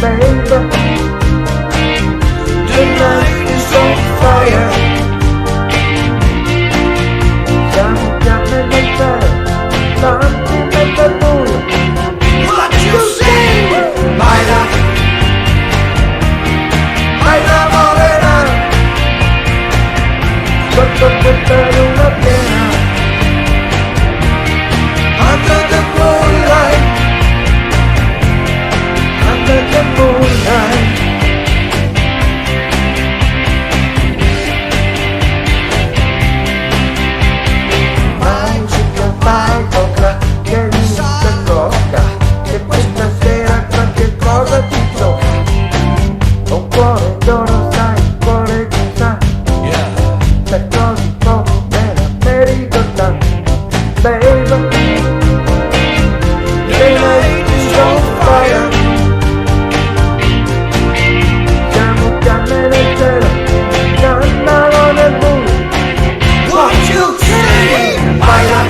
baby. Tonight is on fire. Siamo già nel cielo, tanti nel buio. What you say? Baila, baila morena, sotto questa luna piena. Under the moonlight, under the moonlight. Magica vai tocca, che linda tocca, che questa sera qualche cosa ti tocca. Un cuore d'oro sai, un cuore di sangue, per così poco me la merito tanto, baby. The night is on fire. Siamo già nel cielo, andavo nel buio. What you say? Baila,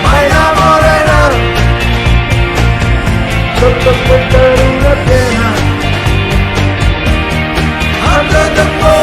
baila morena, sotto questa luna piena. Under the moon.